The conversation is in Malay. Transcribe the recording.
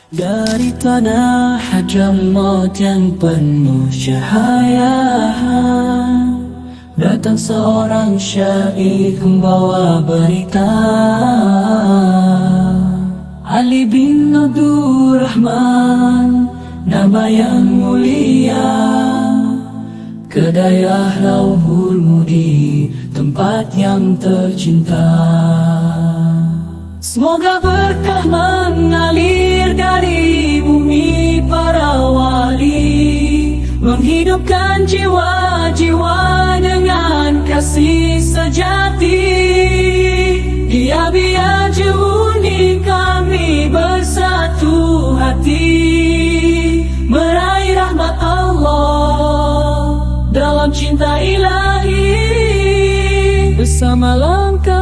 Dari tanah Hadramaut yang penuh cahaya, datang seorang syair membawa berita. Ali bin Abdurrahman, nama yang mulia, ke daerah Lauhul Mudi, tempat yang tercinta. Semoga berkah mengalir dari bumi para wali, menghidupkan jiwa-jiwa dengan kasih sejati. Dia biar jehuni kami bersatu hati, meraih rahmat Allah dalam cinta ilahi, bersama langkah